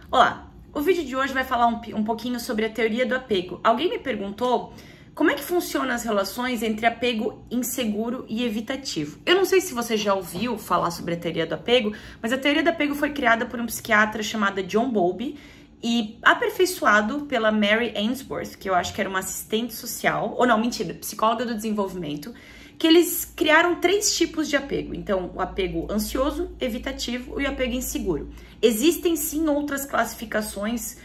Olá, o vídeo de hoje vai falar um pouquinho sobre a teoria do apego. Alguém me perguntou como é que funcionam as relações entre apego inseguro e evitativo. Eu não sei se você já ouviu falar sobre a teoria do apego, mas a teoria do apego foi criada por um psiquiatra chamado John Bowlby e aperfeiçoado pela Mary Ainsworth, que eu acho que era uma assistente social, ou não, mentira, psicóloga do desenvolvimento, que eles criaram 3 tipos de apego. Então, o apego ansioso, evitativo e o apego inseguro. Existem sim outras classificações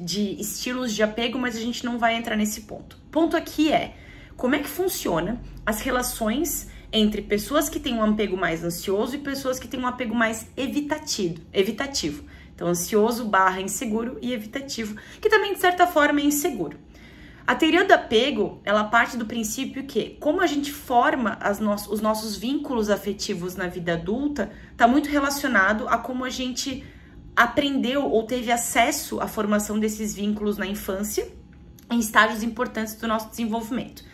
de estilos de apego, mas a gente não vai entrar nesse ponto. O ponto aqui é como é que funciona as relações entre pessoas que têm um apego mais ansioso e pessoas que têm um apego mais evitativo. Então, ansioso / inseguro e evitativo, que também de certa forma é inseguro. A teoria do apego, ela parte do princípio que, como a gente forma os nossos vínculos afetivos na vida adulta, está muito relacionado a como a gente aprendeu ou teve acesso à formação desses vínculos na infância, em estágios importantes do nosso desenvolvimento.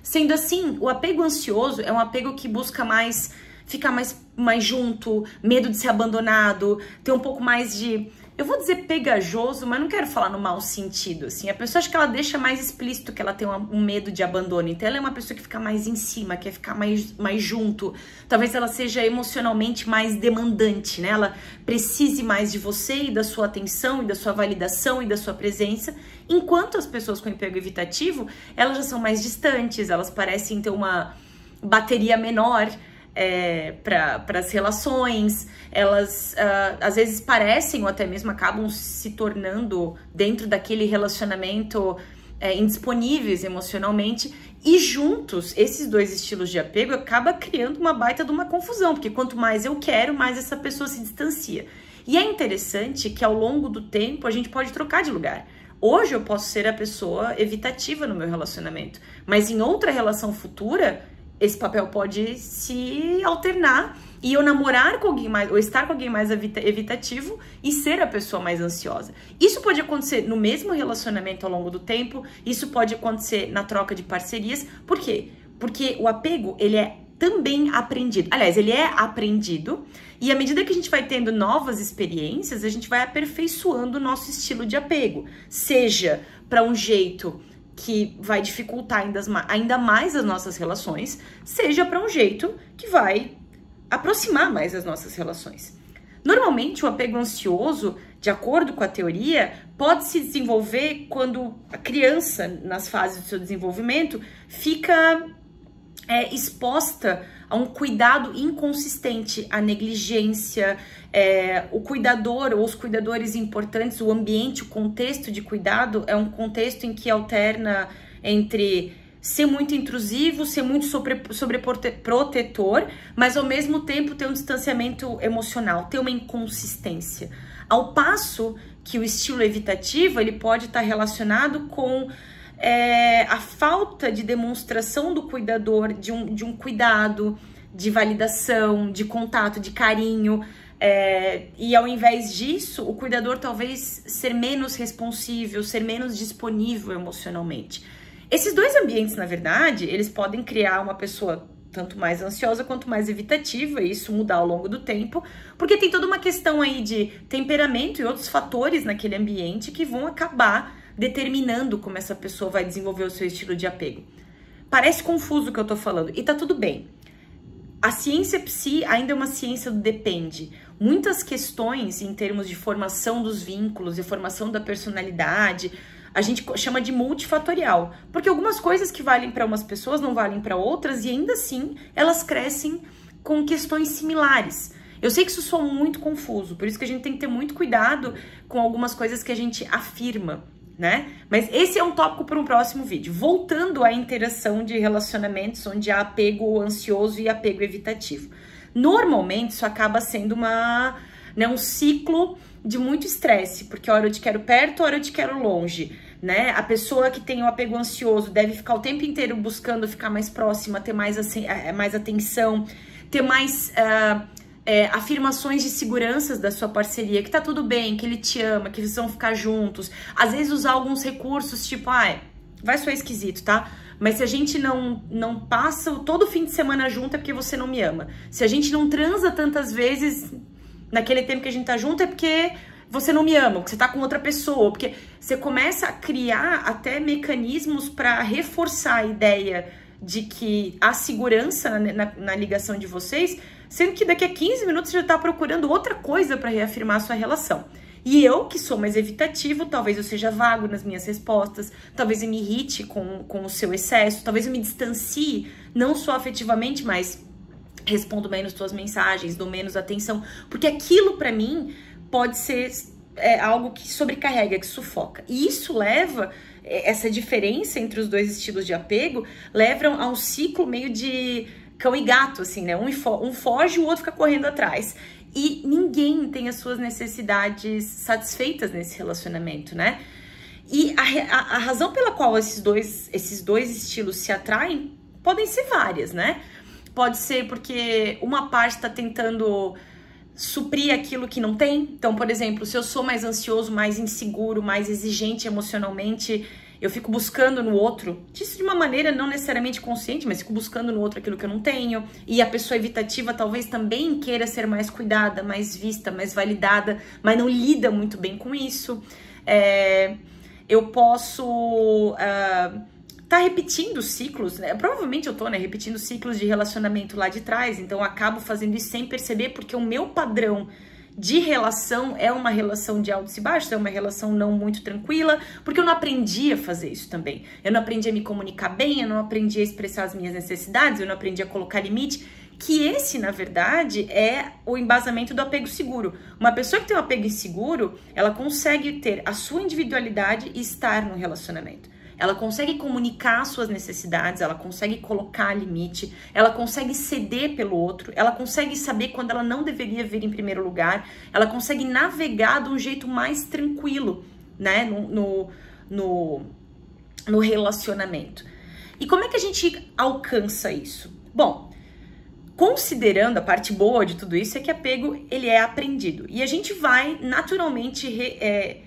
Sendo assim, o apego ansioso é um apego que busca ficar mais junto, medo de ser abandonado, ter um pouco mais de... Eu vou dizer pegajoso, mas não quero falar no mau sentido, assim. A pessoa, acho que ela deixa mais explícito que ela tem um medo de abandono. Então, ela é uma pessoa que fica mais em cima, quer ficar mais junto. Talvez ela seja emocionalmente mais demandante, né? Ela precise mais de você e da sua atenção, e da sua validação, e da sua presença. Enquanto as pessoas com apego evitativo, elas já são mais distantes, elas parecem ter uma bateria menor, para as relações, elas às vezes parecem ou até mesmo acabam se tornando dentro daquele relacionamento indisponíveis emocionalmente, e juntos, esses 2 estilos de apego acaba criando uma baita de uma confusão, porque quanto mais eu quero, mais essa pessoa se distancia. E é interessante que ao longo do tempo a gente pode trocar de lugar. Hoje eu posso ser a pessoa evitativa no meu relacionamento, mas em outra relação futura esse papel pode se alternar e eu namorar com alguém mais, ou estar com alguém mais evitativo e ser a pessoa mais ansiosa. Isso pode acontecer no mesmo relacionamento ao longo do tempo, isso pode acontecer na troca de parcerias. Por quê? Porque o apego, ele é também aprendido. Aliás, ele é aprendido e à medida que a gente vai tendo novas experiências, a gente vai aperfeiçoando o nosso estilo de apego. Seja para um jeito que vai dificultar ainda mais as nossas relações, seja para um jeito que vai aproximar mais as nossas relações. Normalmente, o apego ansioso, de acordo com a teoria, pode se desenvolver quando a criança, nas fases do seu desenvolvimento, fica exposta a um cuidado inconsistente, a negligência, o cuidador ou os cuidadores importantes, o ambiente, o contexto de cuidado é um contexto em que alterna entre ser muito intrusivo, ser muito sobreprotetor, mas ao mesmo tempo ter um distanciamento emocional, ter uma inconsistência. Ao passo que o estilo evitativo, ele pode estar relacionado com a falta de demonstração do cuidador, de um cuidado, de validação, de contato, de carinho, e ao invés disso, o cuidador talvez ser menos responsível, ser menos disponível emocionalmente. Esses 2 ambientes, na verdade, eles podem criar uma pessoa tanto mais ansiosa quanto mais evitativa, e isso mudar ao longo do tempo, porque tem toda uma questão aí de temperamento e outros fatores naquele ambiente que vão acabar determinando como essa pessoa vai desenvolver o seu estilo de apego. Parece confuso o que eu tô falando, e tá tudo bem. A ciência psi ainda é uma ciência do depende. Muitas questões em termos de formação dos vínculos e formação da personalidade, a gente chama de multifatorial, porque algumas coisas que valem para umas pessoas não valem para outras, e ainda assim elas crescem com questões similares. Eu sei que isso soa muito confuso, por isso que a gente tem que ter muito cuidado com algumas coisas que a gente afirma, né? Mas esse é um tópico para um próximo vídeo. Voltando à interação de relacionamentos onde há apego ansioso e apego evitativo. Normalmente isso acaba sendo um ciclo de muito estresse, porque hora eu te quero perto, hora eu te quero longe, né? A pessoa que tem o apego ansioso deve ficar o tempo inteiro buscando ficar mais próxima, ter mais atenção, ter mais afirmações de seguranças da sua parceria, que tá tudo bem, que ele te ama, que vocês vão ficar juntos. Às vezes usar alguns recursos, tipo, vai soar esquisito, tá? Mas se a gente não passa todo fim de semana junto é porque você não me ama. Se a gente não transa tantas vezes naquele tempo que a gente tá junto é porque você não me ama, porque você tá com outra pessoa, porque você começa a criar até mecanismos para reforçar a ideia de que há segurança na ligação de vocês, sendo que daqui a 15 minutos você já tá procurando outra coisa para reafirmar a sua relação. E eu, que sou mais evitativo, talvez eu seja vago nas minhas respostas, talvez eu me irrite com o seu excesso, talvez eu me distancie, não só afetivamente, mas respondo menos suas mensagens, dou menos atenção, porque aquilo para mim pode ser algo que sobrecarrega, que sufoca. E isso leva, essa diferença entre os dois estilos de apego, leva a um ciclo meio de cão e gato, assim, né? Um foge, o outro fica correndo atrás. E ninguém tem as suas necessidades satisfeitas nesse relacionamento, né? E a razão pela qual esses dois estilos se atraem podem ser várias, né? Pode ser porque uma parte está tentando suprir aquilo que não tem. Então, por exemplo, se eu sou mais ansioso, mais inseguro, mais exigente emocionalmente, eu fico buscando no outro, isso de uma maneira não necessariamente consciente, mas fico buscando no outro aquilo que eu não tenho. E a pessoa evitativa talvez também queira ser mais cuidada, mais vista, mais validada, mas não lida muito bem com isso. Eu posso tá repetindo ciclos, né? Provavelmente eu tô, né, repetindo ciclos de relacionamento lá de trás, então eu acabo fazendo isso sem perceber, porque o meu padrão de relação é uma relação de altos e baixos, é uma relação não muito tranquila, porque eu não aprendi a fazer isso também. Eu não aprendi a me comunicar bem, eu não aprendi a expressar as minhas necessidades, eu não aprendi a colocar limite, que esse, na verdade, é o embasamento do apego seguro. Uma pessoa que tem um apego inseguro, ela consegue ter a sua individualidade e estar no relacionamento. Ela consegue comunicar suas necessidades, ela consegue colocar limite, ela consegue ceder pelo outro, ela consegue saber quando ela não deveria vir em primeiro lugar, ela consegue navegar de um jeito mais tranquilo, né, no relacionamento. E como é que a gente alcança isso? Bom, considerando a parte boa de tudo isso, é que apego, ele é aprendido. E a gente vai naturalmente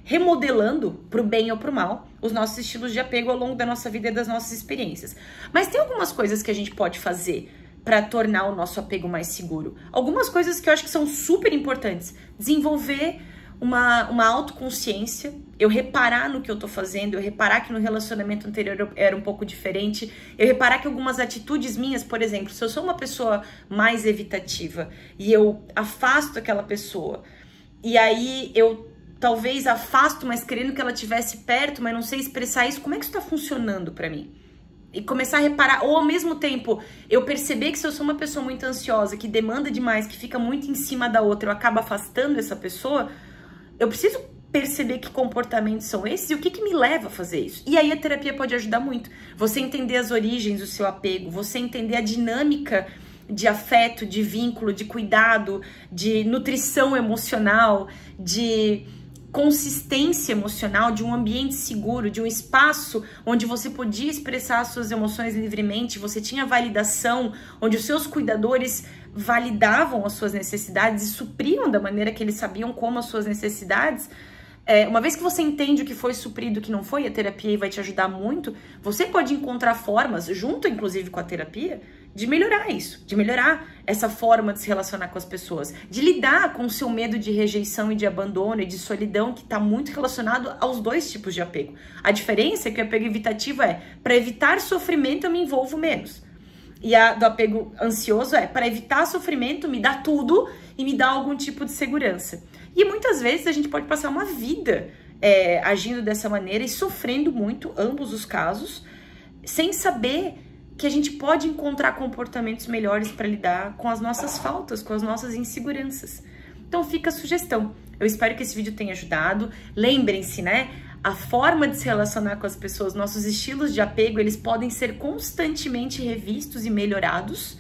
remodelando pro bem ou pro mal os nossos estilos de apego ao longo da nossa vida e das nossas experiências. Mas tem algumas coisas que a gente pode fazer para tornar o nosso apego mais seguro. Algumas coisas que eu acho que são super importantes. Desenvolver uma autoconsciência, eu reparar no que eu tô fazendo, eu reparar que no relacionamento anterior eu era um pouco diferente, eu reparar que algumas atitudes minhas, por exemplo, se eu sou uma pessoa mais evitativa e eu afasto aquela pessoa, e aí eu talvez afasto, mas querendo que ela estivesse perto, mas não sei expressar isso, como é que isso tá funcionando pra mim? E começar a reparar, ou ao mesmo tempo, eu perceber que se eu sou uma pessoa muito ansiosa, que demanda demais, que fica muito em cima da outra, eu acabo afastando essa pessoa, eu preciso perceber que comportamentos são esses e o que me leva a fazer isso. E aí a terapia pode ajudar muito. Você entender as origens do seu apego, você entender a dinâmica de afeto, de vínculo, de cuidado, de nutrição emocional, de consistência emocional, de um ambiente seguro, de um espaço onde você podia expressar suas emoções livremente, você tinha validação, onde os seus cuidadores validavam as suas necessidades e supriam da maneira que eles sabiam como as suas necessidades. Uma vez que você entende o que foi suprido e o que não foi, a terapia vai te ajudar muito, você pode encontrar formas, junto inclusive com a terapia, de melhorar isso, de melhorar essa forma de se relacionar com as pessoas, de lidar com o seu medo de rejeição e de abandono e de solidão, que está muito relacionado aos dois tipos de apego. A diferença é que o apego evitativo para evitar sofrimento eu me envolvo menos. E a do apego ansioso para evitar sofrimento, me dá tudo e me dá algum tipo de segurança. E muitas vezes a gente pode passar uma vida agindo dessa maneira e sofrendo muito, ambos os casos, sem saber que a gente pode encontrar comportamentos melhores para lidar com as nossas faltas, com as nossas inseguranças. Então fica a sugestão. Eu espero que esse vídeo tenha ajudado. Lembrem-se, né? A forma de se relacionar com as pessoas, nossos estilos de apego, eles podem ser constantemente revistos e melhorados.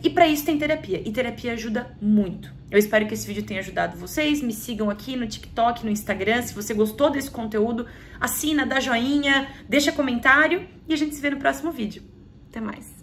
E para isso tem terapia. E terapia ajuda muito. Eu espero que esse vídeo tenha ajudado vocês. Me sigam aqui no TikTok, no Instagram. Se você gostou desse conteúdo, assina, dá joinha, deixa comentário. E a gente se vê no próximo vídeo. Até mais.